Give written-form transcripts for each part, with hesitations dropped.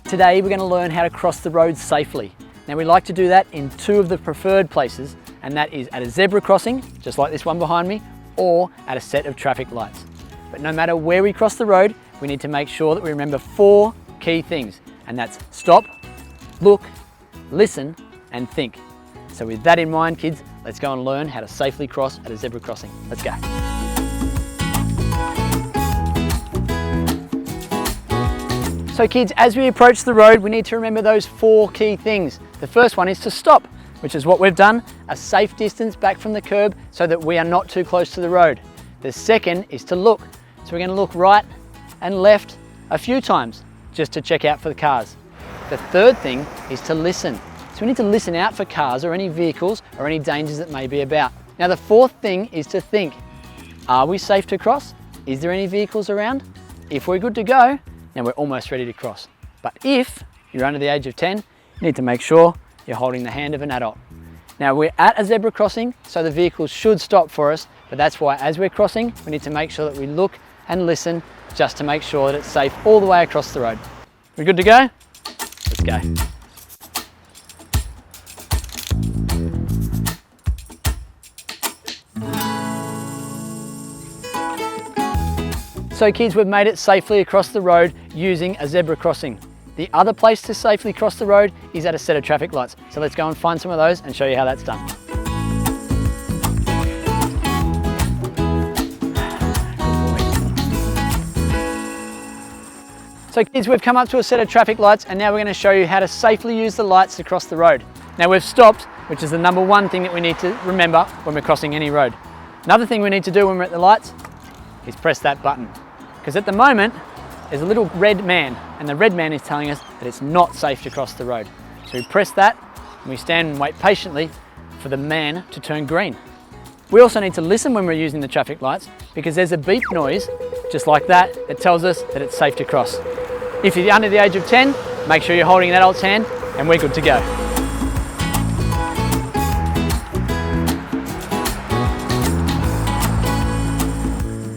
Today we're going to learn how to cross the road safely. Now we like to do that in two of the preferred places, and that is at a zebra crossing, just like this one behind me, or at a set of traffic lights. But no matter where we cross the road, we need to make sure that we remember 4 key things, and that's stop, look, listen, and think. So with that in mind, kids, let's go and learn how to safely cross at a zebra crossing. Let's go. So kids, as we approach the road, we need to remember those 4 key things. The first one is to stop, which is what we've done, a safe distance back from the curb so that we are not too close to the road. The second is to look. So we're going to look right and left a few times just to check out for the cars. The third thing is to listen. So we need to listen out for cars or any vehicles or any dangers that may be about. Now the fourth thing is to think. Are we safe to cross? Is there any vehicles around? If we're good to go, then we're almost ready to cross. But if you're under the age of 10, you need to make sure you're holding the hand of an adult. Now we're at a zebra crossing, so the vehicles should stop for us, but that's why as we're crossing, we need to make sure that we look and listen just to make sure that it's safe all the way across the road. We good to go? Let's go. So kids, we've made it safely across the road using a zebra crossing. The other place to safely cross the road is at a set of traffic lights. So let's go and find some of those and show you how that's done. So kids, we've come up to a set of traffic lights and now we're going to show you how to safely use the lights to cross the road. Now we've stopped, which is the number one thing that we need to remember when we're crossing any road. Another thing we need to do when we're at the lights is press that button. Because at the moment, there's a little red man, and the red man is telling us that it's not safe to cross the road. So we press that, and we stand and wait patiently for the man to turn green. We also need to listen when we're using the traffic lights, because there's a beep noise, just like that, that tells us that it's safe to cross. If you're under the age of 10, make sure you're holding an adult's hand, and we're good to go.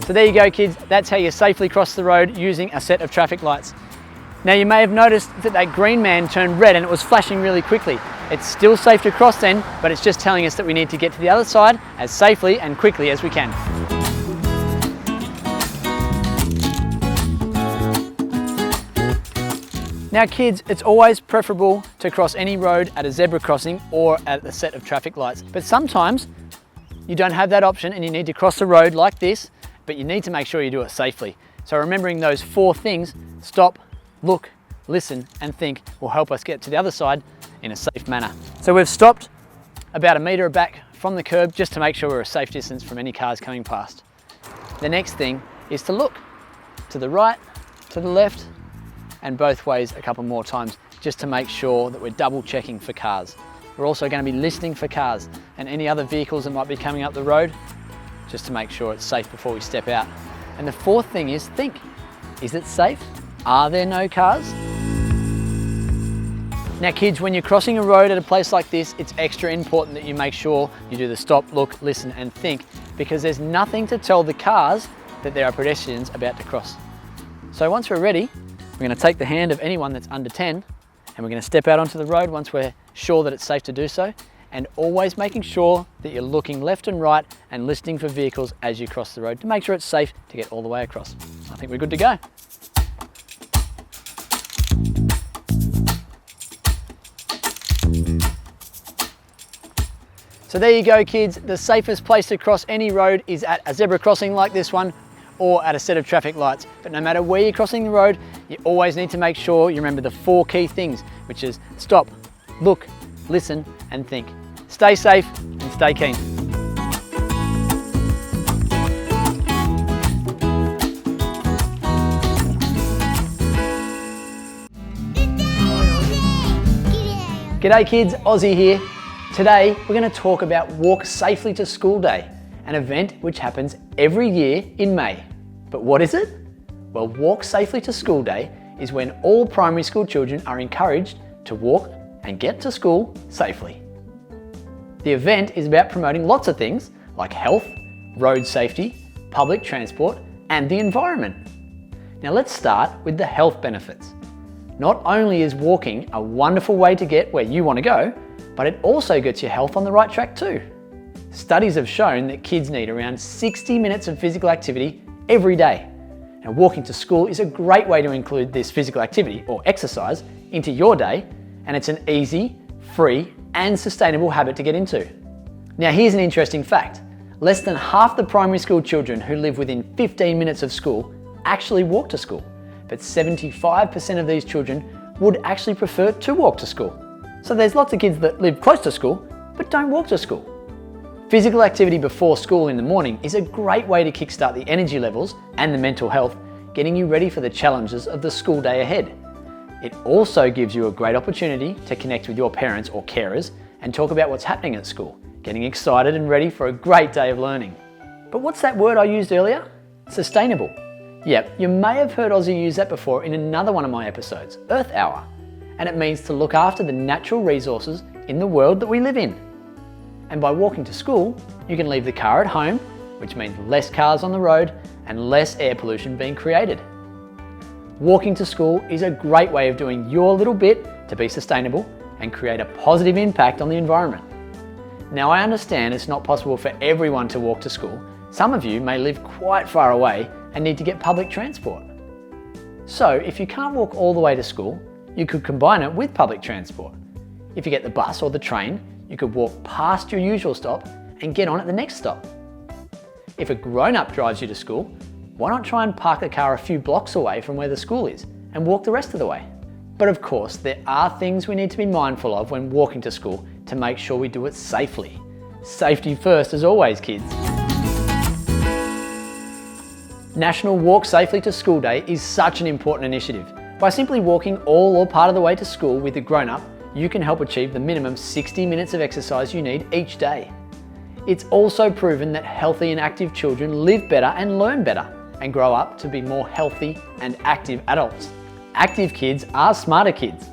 So there you go kids, that's how you safely cross the road using a set of traffic lights. Now you may have noticed that that green man turned red and it was flashing really quickly. It's still safe to cross then, but it's just telling us that we need to get to the other side as safely and quickly as we can. Now kids, it's always preferable to cross any road at a zebra crossing or at a set of traffic lights. But sometimes you don't have that option and you need to cross the road like this, but you need to make sure you do it safely. So remembering those 4 things, stop, look, listen, and think, will help us get to the other side in a safe manner. So we've stopped about 1 metre back from the curb just to make sure we're a safe distance from any cars coming past. The next thing is to look to the right, to the left, and both ways a couple more times just to make sure that we're double checking for cars. We're also going to be listening for cars and any other vehicles that might be coming up the road, just to make sure it's safe before we step out. And the fourth thing is think. Is it safe? Are there no cars? Now kids, when you're crossing a road at a place like this, it's extra important that you make sure you do the stop, look, listen and think, because there's nothing to tell the cars that there are pedestrians about to cross. So once we're ready, we're going to take the hand of anyone that's under 10 and we're going to step out onto the road once we're sure that it's safe to do so, and always making sure that you're looking left and right and listening for vehicles as you cross the road to make sure it's safe to get all the way across. I think we're good to go. So there you go kids, the safest place to cross any road is at a zebra crossing like this one or at a set of traffic lights. But no matter where you're crossing the road, you always need to make sure you remember the 4 key things, which is stop, look, listen and think. Stay safe and stay keen. G'day kids, Ozzie here. Today we're going to talk about Walk Safely to School Day, an event which happens every year in May. But what is it? Well, Walk Safely to School Day is when all primary school children are encouraged to walk and get to school safely. The event is about promoting lots of things like health, road safety, public transport and the environment. Now let's start with the health benefits. Not only is walking a wonderful way to get where you want to go, but it also gets your health on the right track too. Studies have shown that kids need around 60 minutes of physical activity every day. Now, walking to school is a great way to include this physical activity or exercise into your day, and it's an easy, free, and sustainable habit to get into. Now, here's an interesting fact. Less than half the primary school children who live within 15 minutes of school actually walk to school, but 75% of these children would actually prefer to walk to school. So there's lots of kids that live close to school, but don't walk to school. Physical activity before school in the morning is a great way to kickstart the energy levels and the mental health, getting you ready for the challenges of the school day ahead. It also gives you a great opportunity to connect with your parents or carers and talk about what's happening at school, getting excited and ready for a great day of learning. But what's that word I used earlier? Sustainable. Yep, you may have heard Ozzie use that before in another one of my episodes, Earth Hour. And it means to look after the natural resources in the world that we live in. And by walking to school, you can leave the car at home, which means less cars on the road and less air pollution being created. Walking to school is a great way of doing your little bit to be sustainable and create a positive impact on the environment. Now, I understand it's not possible for everyone to walk to school. Some of you may live quite far away and need to get public transport. So if you can't walk all the way to school, you could combine it with public transport. If you get the bus or the train, you could walk past your usual stop and get on at the next stop. If a grown-up drives you to school, why not try and park the car a few blocks away from where the school is and walk the rest of the way? But of course, there are things we need to be mindful of when walking to school to make sure we do it safely. Safety first as always, kids. National Walk Safely to School Day is such an important initiative. By simply walking all or part of the way to school with a grown-up, you can help achieve the minimum 60 minutes of exercise you need each day. It's also proven that healthy and active children live better and learn better and grow up to be more healthy and active adults. Active kids are smarter kids.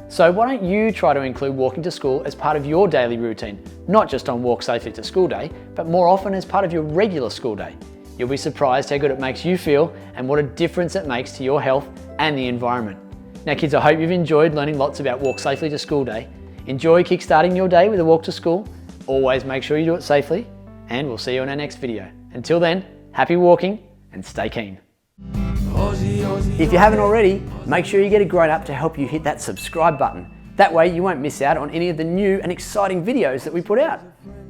So why don't you try to include walking to school as part of your daily routine, not just on Walk Safely to School Day, but more often as part of your regular school day. You'll be surprised how good it makes you feel and what a difference it makes to your health and the environment. Now kids, I hope you've enjoyed learning lots about Walk Safely to School Day. Enjoy kickstarting your day with a walk to school. Always make sure you do it safely, and we'll see you in our next video. Until then, happy walking and stay keen. If you haven't already, make sure you get a grown-up to help you hit that subscribe button. That way you won't miss out on any of the new and exciting videos that we put out.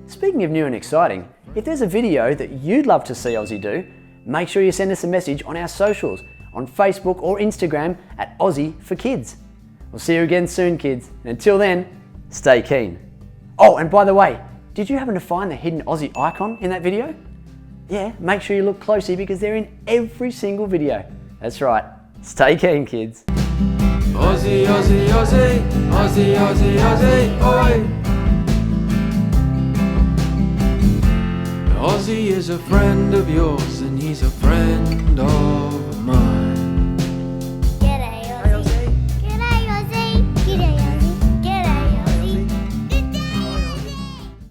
Speaking of new and exciting, if there's a video that you'd love to see Ozzie do, make sure you send us a message on our socials, on Facebook or Instagram at Ozzie for Kids. We'll see you again soon, kids. And until then, stay keen. Oh, and by the way, did you happen to find the hidden Ozzie icon in that video? Yeah, make sure you look closely because they're in every single video. That's right. Stay keen, kids. Ozzie, Ozzie, Ozzie, Ozzie, Ozzie, Ozzie, oi! Ozzie is a friend of yours and he's a friend of